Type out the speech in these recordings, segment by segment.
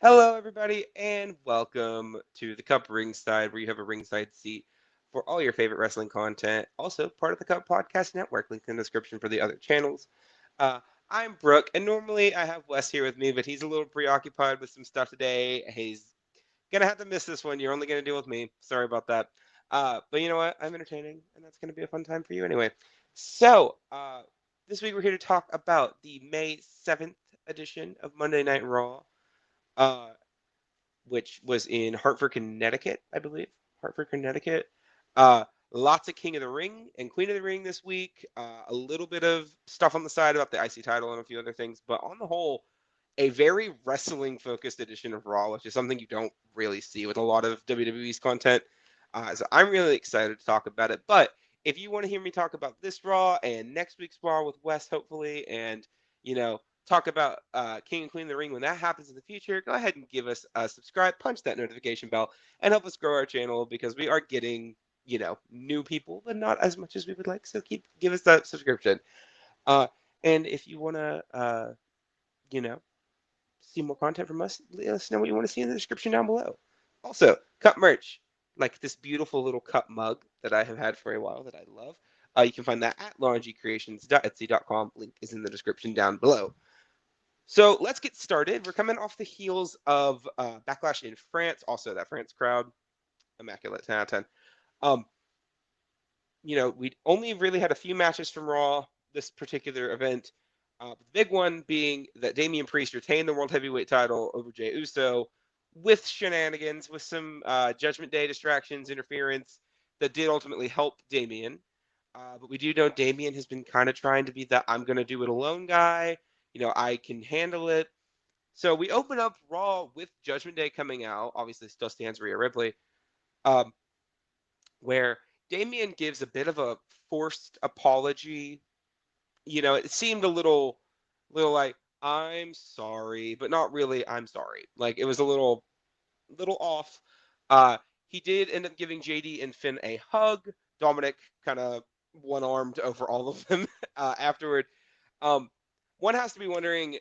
Hello, everybody, and welcome to the CUP Ringside, where you have a ringside seat for all your favorite wrestling content. Also, part of the CUP Podcast Network, linked in the description for the other channels. Uh, I'm Brooke, and normally I have Wes here with me, but he's a little preoccupied with some stuff today. He's gonna have to miss this one. You're only gonna deal with me. Sorry about that. But you know what? I'm entertaining, and that's gonna be a fun time for you anyway. So, this week we're here to talk about the May 7th edition of Monday Night Raw. Uh, which was in Hartford, Connecticut, I believe. Hartford, Connecticut. Lots of King of the Ring and Queen of the Ring this week. A little bit of stuff on the side about the IC title and a few other things, but on the whole, a very wrestling focused edition of Raw, which is something you don't really see with a lot of WWE's content. So I'm really excited to talk about it. But if you want to hear me talk about this Raw and next week's Raw with Wes, hopefully, and talk about King and Queen of the Ring when that happens in the future, go ahead and give us a subscribe, punch that notification bell, and help us grow our channel because we are getting new people, but not as much as we would like. So give us that subscription. Uh, and if you want to, you know, see more content from us, let us know what you want to see in the description down below. Also, cup merch, like this beautiful little cup mug that I have had for a while that I love. You can find that at laurengcreations.etsy.com. Link is in the description down below. So let's get started. We're coming off the heels of Backlash in France. Also, that France crowd, immaculate, 10 out of 10. Um, we only really had a few matches from Raw this particular event. The big one being that Damian Priest retained the World Heavyweight title over Jey Uso with shenanigans, with some Judgment Day distractions, interference that did ultimately help Damian. But we do know Damian has been kind of trying to be the I'm going to do it alone guy. I can handle it. So we open up Raw with Judgment Day coming out. Obviously, still stands Rhea Ripley. Um, where Damien gives a bit of a forced apology. It seemed a little like I'm sorry, but not really. I'm sorry. Like it was a little off. He did end up giving JD and Finn a hug. Dominic kind of one-armed over all of them afterward. Um, One has to be wondering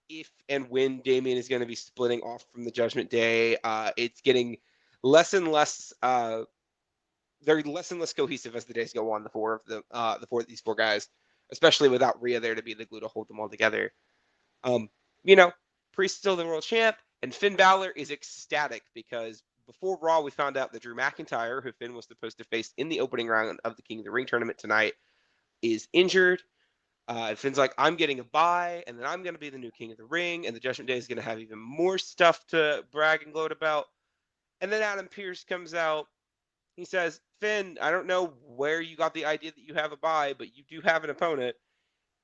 if and when Damien is going to be splitting off from the Judgment Day. It's getting less and less they're less and less cohesive as the days go on. These four guys, especially without Rhea there to be the glue to hold them all together. Um, you know, Priest still the world champ, and Finn Balor is ecstatic because before Raw we found out that Drew McIntyre, who Finn was supposed to face in the opening round of the King of the Ring tournament tonight, is injured. And Finn's like, I'm getting a bye, and then I'm going to be the new King of the Ring, and the Judgment Day is going to have even more stuff to brag and gloat about. And then Adam Pearce comes out. He says, Finn, I don't know where you got the idea that you have a bye, but you do have an opponent,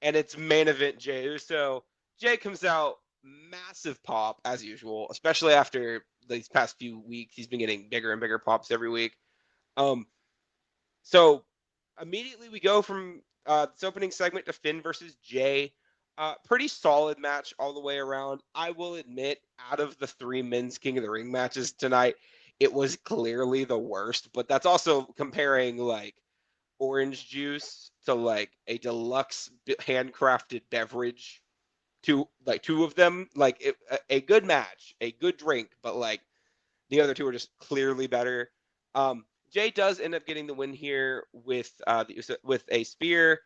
and it's main event Jey Uso. Jey comes out, massive pop, as usual, especially after these past few weeks. He's been getting bigger and bigger pops every week. So immediately we go from this opening segment to Finn versus Jey. Pretty solid match all the way around. I will admit, out of the three men's King of the Ring matches tonight, it was clearly the worst, but that's also comparing like orange juice to like a deluxe handcrafted beverage to like two of them. Like a good match, a good drink, but like the other two are just clearly better. Jey does end up getting the win here with with a spear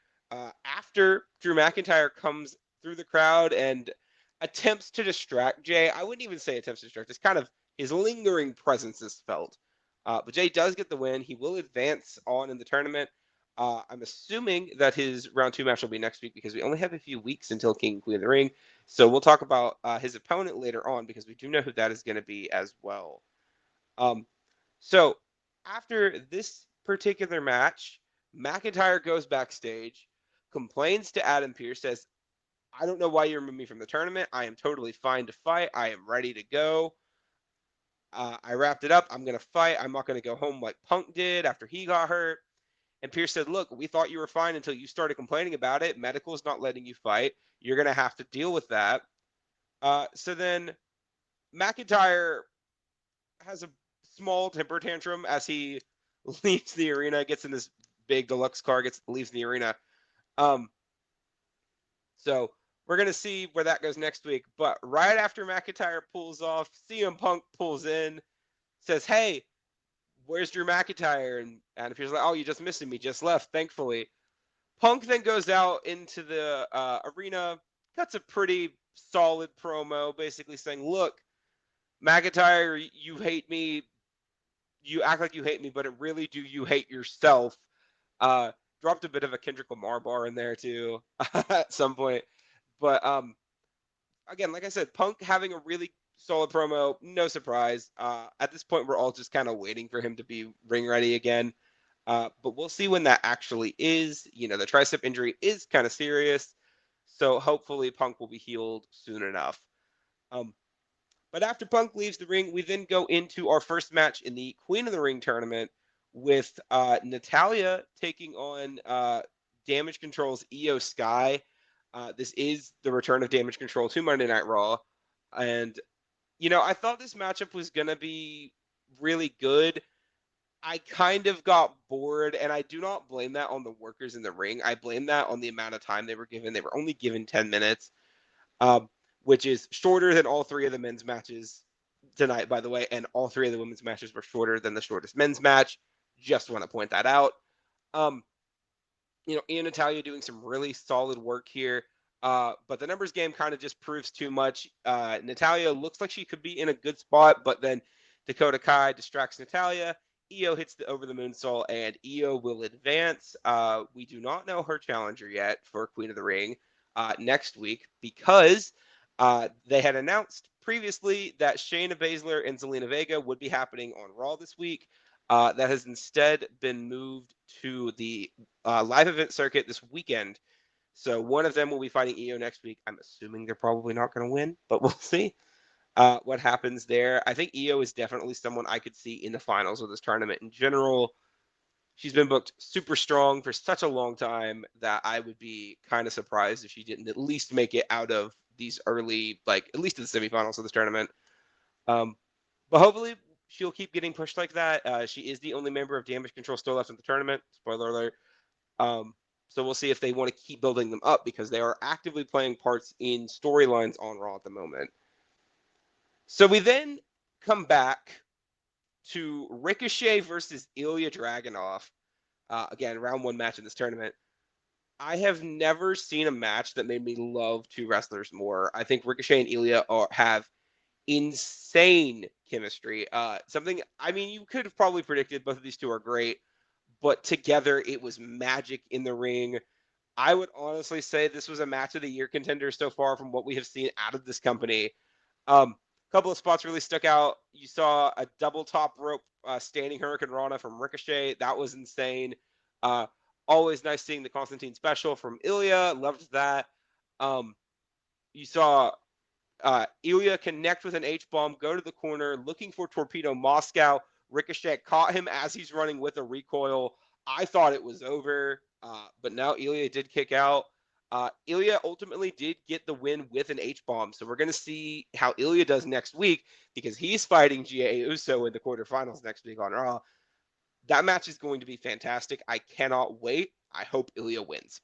after Drew McIntyre comes through the crowd and attempts to distract Jey. I wouldn't even say attempts to distract. It's kind of his lingering presence is felt. But Jey does get the win. He will advance on in the tournament. I'm assuming that his round two match will be next week because we only have a few weeks until King and Queen of the Ring. So we'll talk about his opponent later on because we do know who that is going to be as well. So after this particular match, McIntyre goes backstage, complains to Adam Pearce, says, I don't know why you removed me from the tournament. I am totally fine to fight. I am ready to go. I wrapped it up. I'm going to fight. I'm not going to go home like Punk did after he got hurt. And Pearce said, look, we thought you were fine until you started complaining about it. Medical's not letting you fight. You're going to have to deal with that. So then McIntyre has a small temper tantrum as he leaves the arena, gets in this big deluxe car, leaves the arena. So we're going to see where that goes next week. But right after McIntyre pulls off, CM Punk pulls in, says, "Hey, where's Drew McIntyre?" And Adam Pearce's like, "Oh, you just missed me. Just left, thankfully." Punk then goes out into the arena, cuts a pretty solid promo, basically saying, "Look, McIntyre, you hate me. You act like you hate me, but really do you hate yourself?" Uh, Dropped a bit of a Kendrick Lamar bar in there too at some point. But again, like I said, Punk having a really solid promo, no surprise. At this point, we're all just kind of waiting for him to be ring ready again. But we'll see when that actually is. You know, the tricep injury is kind of serious, so hopefully Punk will be healed soon enough. Um, but after Punk leaves the ring, we then go into our first match in the Queen of the Ring tournament with Natalya taking on Damage Control's Io Sky. This is the return of Damage Control to Monday Night Raw. And, you know, I thought this matchup was going to be really good. I kind of got bored, and I do not blame that on the workers in the ring. I blame that on the amount of time they were given. They were only given 10 minutes, um, which is shorter than all three of the men's matches tonight, by the way. And all three of the women's matches were shorter than the shortest men's match. Just want to point that out. Um, you know, Ian Natalia doing some really solid work here. But the numbers game kind of just proves too much. Natalia looks like she could be in a good spot, but then Dakota Kai distracts Natalia. Io hits the over the moonsault, and Io will advance. We do not know her challenger yet for Queen of the Ring next week because they had announced previously that Shayna Baszler and Zelina Vega would be happening on Raw this week. That has instead been moved to the live event circuit this weekend. So one of them will be fighting Io next week. I'm assuming they're probably not going to win, but we'll see what happens there. I think Io is definitely someone I could see in the finals of this tournament in general. She's been booked super strong for such a long time that I would be kind of surprised if she didn't at least make it out of these early, like at least to the semifinals of this tournament. Um, but hopefully she'll keep getting pushed like that. She is the only member of Damage Control still left in the tournament. Spoiler alert. Um, so we'll see if they want to keep building them up because they are actively playing parts in storylines on Raw at the moment. So we then come back to Ricochet versus Ilya Dragunov. Again, round one match in this tournament. I have never seen a match that made me love two wrestlers more. I think Ricochet and Ilya have insane chemistry. Something, I mean, you could have probably predicted both of these two are great, but together it was magic in the ring. I would honestly say this was a match of the year contender so far from what we have seen out of this company. A couple of spots really stuck out. You saw a double top rope standing Hurricane Rana from Ricochet. That was insane. Uh, Always nice seeing the Constantine special from Ilya. Loved that. Um, you saw Ilya connect with an H bomb, go to the corner, looking for Torpedo Moscow. Ricochet caught him as he's running with a recoil. I thought it was over, but now Ilya did kick out. Ilya ultimately did get the win with an H bomb, so we're going to see how Ilya does next week because he's fighting G.A. Uso in the quarterfinals next week on Raw. That match is going to be fantastic. I cannot wait. I hope Ilya wins.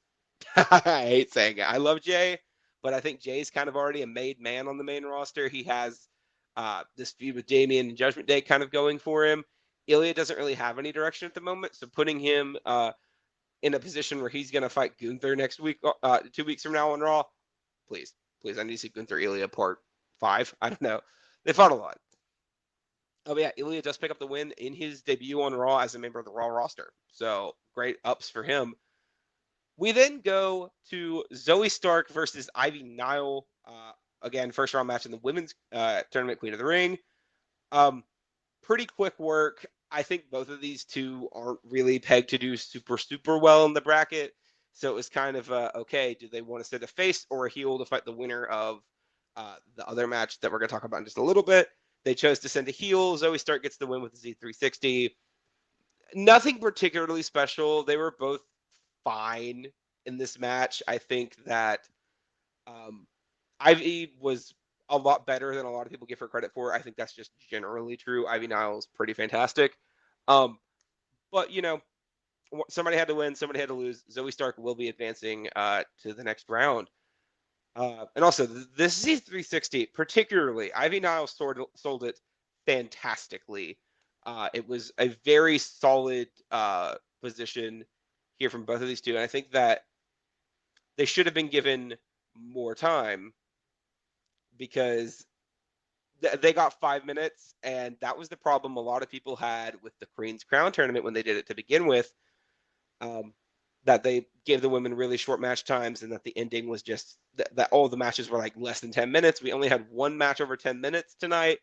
I hate saying it. I love Jay, but I think Jay's kind of already a made man on the main roster. He has this feud with Damian and Judgment Day kind of going for him. Ilya doesn't really have any direction at the moment, so putting him in a position where he's going to fight Gunther next week, 2 weeks from now on Raw, please, please, I need to see Gunther Ilya part 5. I don't know. They fought a lot. Oh, yeah, Ilya does pick up the win in his debut on Raw as a member of the Raw roster. So great ups for him. We then go to Zoe Stark versus Ivy Nile. Again, first round match in the women's tournament, Queen of the Ring. Pretty quick work. I think both of these two aren't really pegged to do super, super well in the bracket. So it was kind of okay, do they want to send a face or a heel to fight the winner of the other match that we're going to talk about in just a little bit? They chose to send a heel. Zoe Stark gets the win with the Z360. Nothing particularly special. They were both fine in this match. I think that um, Ivy was a lot better than a lot of people give her credit for. I think that's just generally true. Ivy Niles pretty fantastic. Um, but you know, somebody had to win, somebody had to lose. Zoe Stark will be advancing to the next round. And also, this Z360, particularly, Ivy Nile sold it fantastically. It was a very solid position here from both of these two. And I think that they should have been given more time because they got 5 minutes. And that was the problem a lot of people had with the Queen's Crown tournament when they did it to begin with. Um, that they gave the women really short match times and that the ending was just that all the matches were like less than 10 minutes. We only had one match over 10 minutes tonight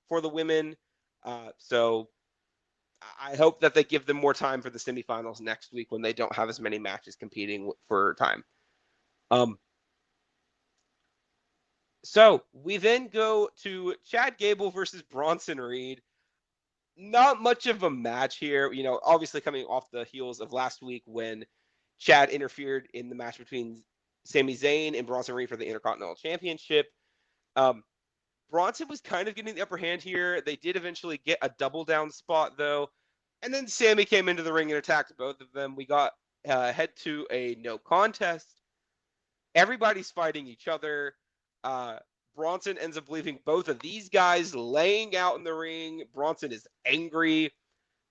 for the women. So I hope that they give them more time for the semifinals next week when they don't have as many matches competing for time. Um, so we then go to Chad Gable versus Bronson Reed. Not much of a match here, obviously coming off the heels of last week when Chad interfered in the match between Sami Zayn and Bronson Reed for the Intercontinental Championship. Um, Bronson was kind of getting the upper hand here. They did eventually get a double down spot, though. And then Sami came into the ring and attacked both of them. We got head to a no contest. Everybody's fighting each other. Bronson ends up leaving both of these guys laying out in the ring. Bronson is angry,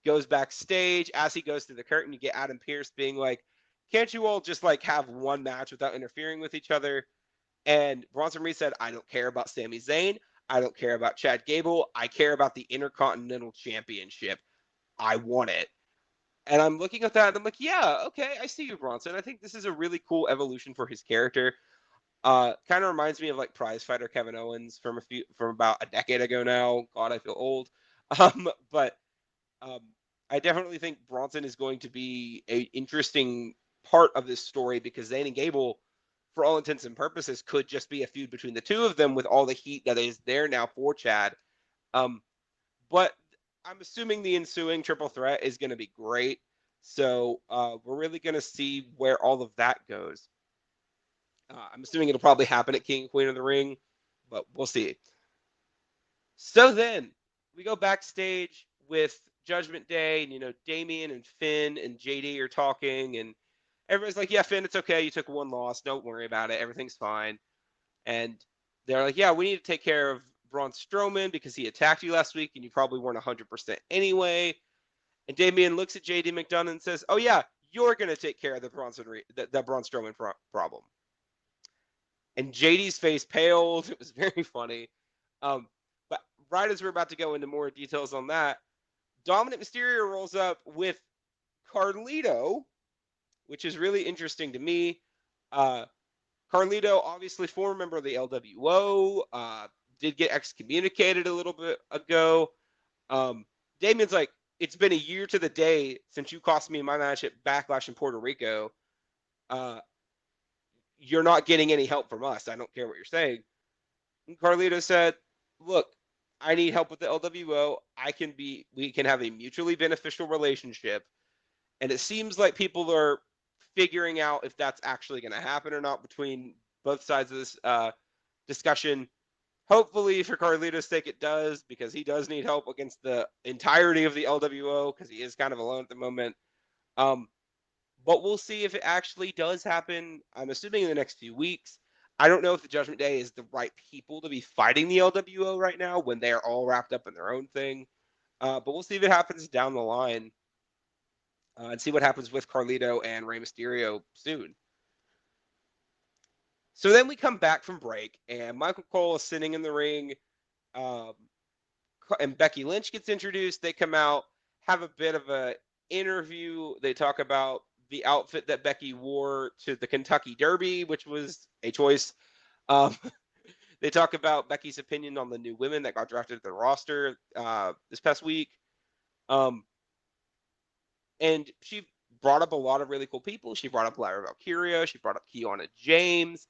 goes backstage. As he goes through the curtain, you get Adam Pearce being like, can't you all just like have one match without interfering with each other? And Bronson Reed said, I don't care about Sami Zayn. I don't care about Chad Gable. I care about the Intercontinental Championship. I want it. And I'm looking at that and I'm like, yeah, okay, I see you, Bronson. I think this is a really cool evolution for his character. Kind of reminds me of like prize fighter Kevin Owens from about a decade ago now. God, I feel old. But I definitely think Bronson is going to be an interesting part of this story because Zayn and Gable, for all intents and purposes, could just be a feud between the two of them with all the heat that is there now for Chad. But I'm assuming the ensuing triple threat is going to be great. So we're really going to see where all of that goes. I'm assuming it'll probably happen at King and Queen of the Ring, but we'll see. So then we go backstage with Judgment Day, and Damian and Finn and JD are talking, and everybody's like, "Yeah, Finn, it's okay. You took one loss. Don't worry about it. Everything's fine." And they're like, "Yeah, we need to take care of Braun Strowman because he attacked you last week, and you probably weren't 100% anyway." And Damian looks at JD McDonough and says, "Oh yeah, you're gonna take care of the Braun Strowman problem." And JD's face paled. It was very funny. But right as we're about to go into more details on that, Dominic Mysterio rolls up with Carlito, which is really interesting to me. Carlito, obviously former member of the LWO, did get excommunicated a little bit ago. Damian's like, it's been a year to the day since you cost me my match at Backlash in Puerto Rico. You're not getting any help from us. I don't care what you're saying. And Carlito said, look, I need help with the LWO. We can have a mutually beneficial relationship. And it seems like people are figuring out if that's actually going to happen or not between both sides of this discussion. Hopefully, for Carlito's sake, it does, because he does need help against the entirety of the LWO, because he is kind of alone at the moment. But we'll see if it actually does happen. I'm assuming in the next few weeks. I don't know if the Judgment Day is the right people to be fighting the LWO right now when they're all wrapped up in their own thing. But we'll see if it happens down the line and see what happens with Carlito and Rey Mysterio soon. So then we come back from break, and Michael Cole is sitting in the ring, and Becky Lynch gets introduced. They come out, have a bit of a interview. They talk about the outfit that Becky wore to the Kentucky Derby, which was a choice. They talk about Becky's opinion on the new women that got drafted to the roster this past week. And she brought up a lot of really cool people. She brought up Lyra Valkyria. She brought up Kiana James.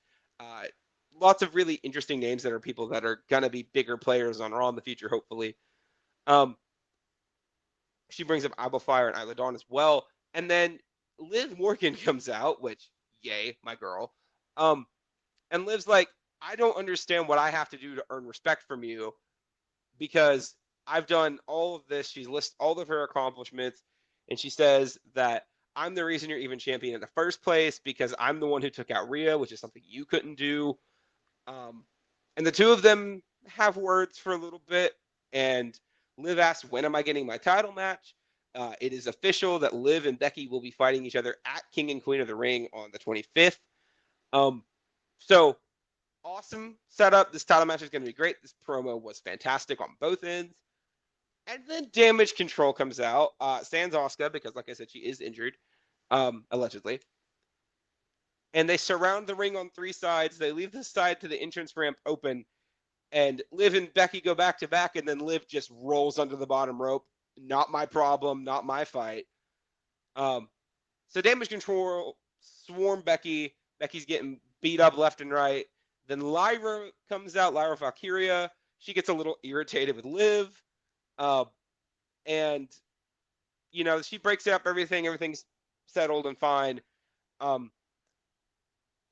Lots of really interesting names that are people that are going to be bigger players on Raw in the future, hopefully. She brings up Alba Fire and Isla Dawn as well. And then Liv Morgan comes out, which, yay, my girl. And Liv's like, I don't understand what I have to do to earn respect from you, because I've done all of this. She lists all of her accomplishments, and she says that I'm the reason you're even champion in the first place, because I'm the one who took out Rhea, which is something you couldn't do. Um, and the two of them have words for a little bit. And Liv asks, "When am I getting my title match?" It is official that Liv and Becky will be fighting each other at King and Queen of the Ring on the 25th. Um, so awesome setup. This title match is going to be great. This promo was fantastic on both ends. And then Damage Control comes out. Sans Asuka, because like I said, she is injured, allegedly. And they surround the ring on three sides. They leave the side to the entrance ramp open. And Liv and Becky go back to back, and then Liv just rolls under the bottom rope. Not my problem, not my fight. So Damage Control swarm Becky. Becky's getting beat up left and right. Then Lyra comes out, Lyra Valkyria. She gets a little irritated with Liv. And, she breaks up everything. Everything's settled and fine.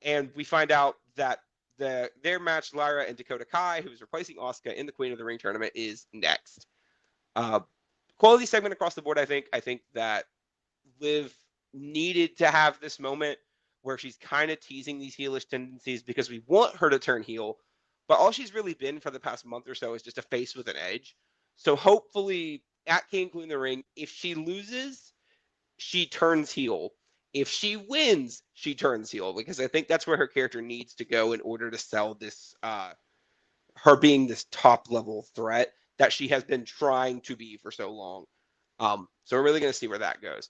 And we find out that their match, Lyra and Dakota Kai, who's replacing Asuka in the Queen of the Ring tournament, is next. Quality segment across the board, I think. I think that Liv needed to have this moment where she's kind of teasing these heelish tendencies because we want her to turn heel, but all she's really been for the past month or so is just a face with an edge. So hopefully at King Queen of the Ring, if she loses, she turns heel. If she wins, she turns heel, because I think that's where her character needs to go in order to sell this, her being this top level threat that she has been trying to be for so long. So we're really going to see where that goes.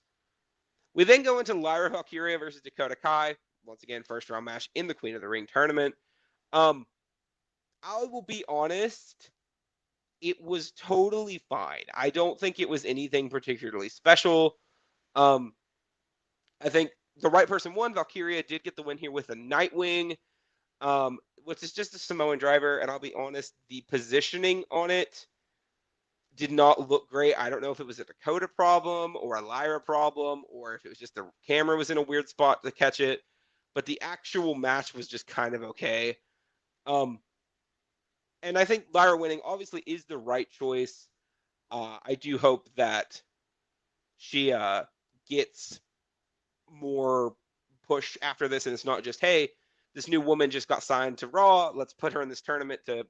We then go into Lyra Valkyria versus Dakota Kai. Once again, first round match in the Queen of the Ring tournament. I will be honest, it was totally fine. I don't think it was anything particularly special. I think the right person won. Valkyria did get the win here with a Nightwing, which is just a Samoan driver. And I'll be honest, the positioning on it did not look great. I don't know if it was a Dakota problem or a Lyra problem, or if it was just the camera was in a weird spot to catch it. But the actual match was just kind of okay. And I think Lyra winning obviously is the right choice. I do hope that she gets more push after this, and it's not just, hey, this new woman just got signed to Raw, let's put her in this tournament to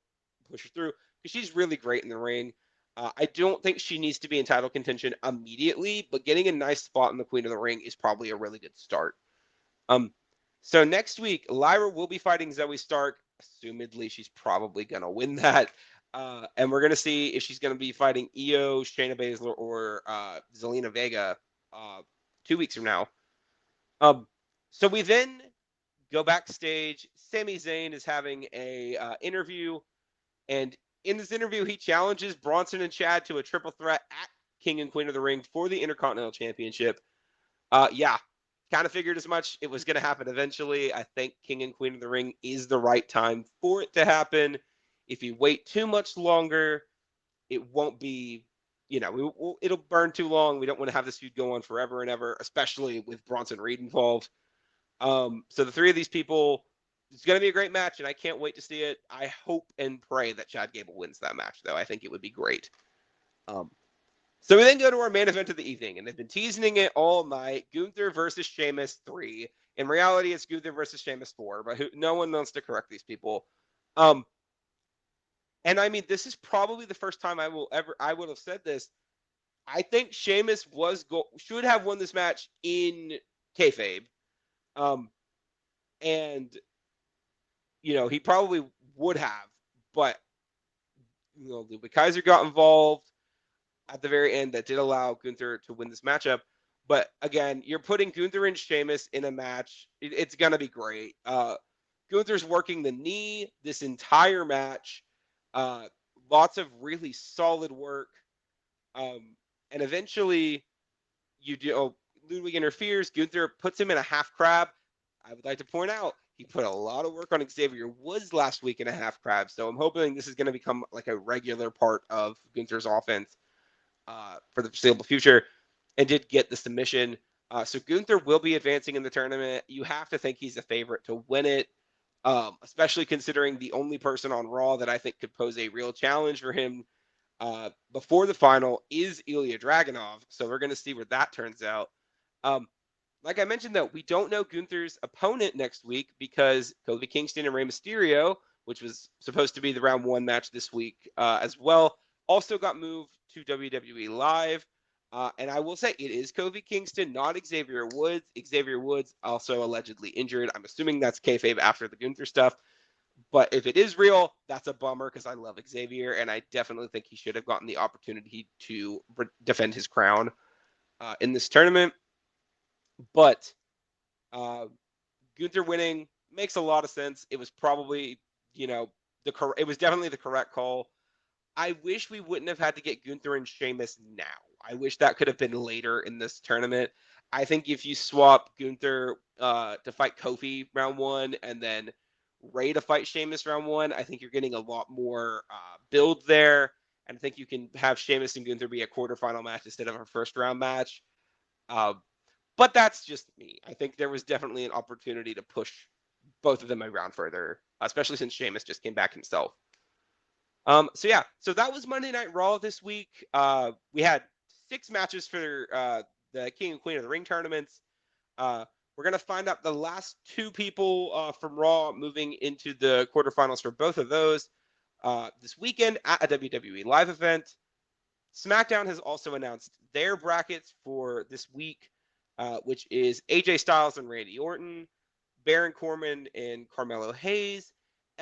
push her through, because she's really great in the ring. I don't think she needs to be in title contention immediately, but getting a nice spot in the Queen of the Ring is probably a really good start. So next week, Lyra will be fighting Zoe Stark. Assumedly, she's probably going to win that. And we're going to see if she's going to be fighting Io, Shayna Baszler, or Zelina Vega 2 weeks from now. So we then go backstage. Sami Zayn is having a interview, and in this interview, he challenges Bronson and Chad to a triple threat at King and Queen of the Ring for the Intercontinental Championship. Yeah, kind of figured as much. It was going to happen eventually. I think King and Queen of the Ring is the right time for it to happen. If you wait too much longer, it won't be, it'll burn too long. We don't want to have this feud go on forever and ever, especially with Bronson Reed involved. So the three of these people, it's going to be a great match, and I can't wait to see it. I hope and pray that Chad Gable wins that match, though. I think it would be great. So we then go to our main event of the evening, and they've been teasing it all night. Gunther versus Sheamus 3. In reality, it's Gunther versus Sheamus 4, but no one wants to correct these people. And I mean, this is probably the first time I would have said this. I think Sheamus should have won this match in kayfabe. And, he probably would have, but, Ludwig Kaiser got involved at the very end that did allow Gunther to win this matchup. But again, you're putting Gunther and Sheamus in a match. It's going to be great. Gunther's working the knee this entire match. Lots of really solid work. And eventually, Ludwig interferes. Gunther puts him in a half crab. I would like to point out, he put a lot of work on Xavier Woods last week in a half crab. So I'm hoping this is going to become like a regular part of Gunther's offense for the foreseeable future, and did get the submission. So Gunther will be advancing in the tournament. You have to think he's a favorite to win it, especially considering the only person on Raw that I think could pose a real challenge for him before the final is Ilya Dragunov. So we're going to see where that turns out. Like I mentioned, though, we don't know Gunther's opponent next week because Kofi Kingston and Rey Mysterio, which was supposed to be the round 1 match this week as well, also got moved to WWE Live. And I will say it is Kofi Kingston, not Xavier Woods. Xavier Woods also allegedly injured. I'm assuming that's kayfabe after the Gunther stuff. But if it is real, that's a bummer because I love Xavier, and I definitely think he should have gotten the opportunity to defend his crown in this tournament. But Gunther winning makes a lot of sense. It was probably, it was definitely the correct call. I wish we wouldn't have had to get Gunther and Sheamus now. I wish that could have been later in this tournament. I think if you swap Gunther to fight Kofi round 1 and then Ray to fight Sheamus round 1, I think you're getting a lot more build there. And I think you can have Sheamus and Gunther be a quarterfinal match instead of a first round match. But that's just me. I think there was definitely an opportunity to push both of them around further, especially since Sheamus just came back himself. So that was Monday Night Raw this week. We had 6 matches for the King and Queen of the Ring tournaments. We're going to find out the last 2 people from Raw moving into the quarterfinals for both of those this weekend at a WWE Live event. SmackDown has also announced their brackets for this week, which is AJ Styles and Randy Orton, Baron Corbin and Carmelo Hayes,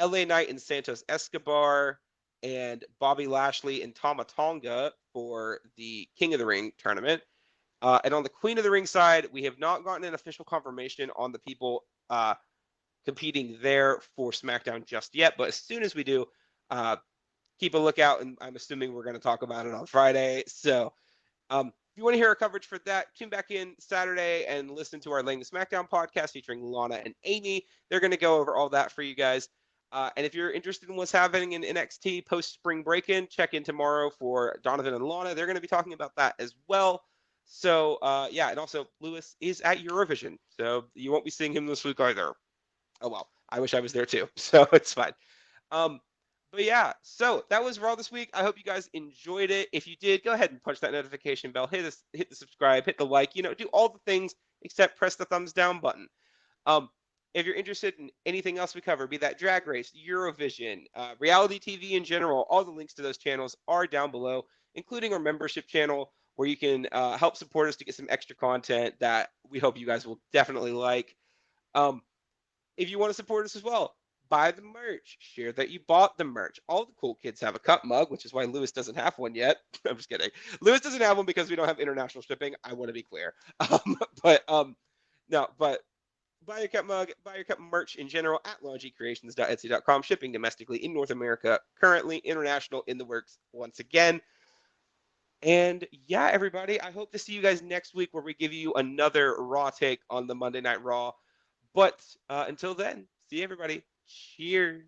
LA Knight and Santos Escobar, and Bobby Lashley and Tama Tonga for the King of the Ring tournament. And on the Queen of the Ring side, we have not gotten an official confirmation on the people competing there for SmackDown just yet. But as soon as we do, keep a lookout, and I'm assuming we're going to talk about it on Friday. So if you want to hear our coverage for that, tune back in Saturday and listen to our Laying the SmackDown podcast featuring Lana and Amy. They're going to go over all that for you guys. And if you're interested in what's happening in NXT post-spring break-in, check in tomorrow for Donovan and Lana. They're going to be talking about that as well. So, and also Lewis is at Eurovision, so you won't be seeing him this week either. Oh, well, I wish I was there too, so it's fine. But yeah, so that was Raw this week. I hope you guys enjoyed it. If you did, go ahead and punch that notification bell, hit the subscribe, hit the like, do all the things except press the thumbs down button. If you're interested in anything else we cover, be that Drag Race, Eurovision, reality TV in general, all the links to those channels are down below, including our membership channel where you can help support us to get some extra content that we hope you guys will definitely like. If you want to support us as well, buy the merch, share that you bought the merch. All the cool kids have a cup mug, which is why Lewis doesn't have one yet. I'm just kidding. Lewis doesn't have one because we don't have international shipping. I want to be clear. But buy your cup mug, buy your cup merch in general at laundrycreations.etsy.com. Shipping domestically in North America, currently international in the works once again. And yeah, everybody, I hope to see you guys next week where we give you another Raw take on the Monday Night Raw. But until then, see everybody. Cheers.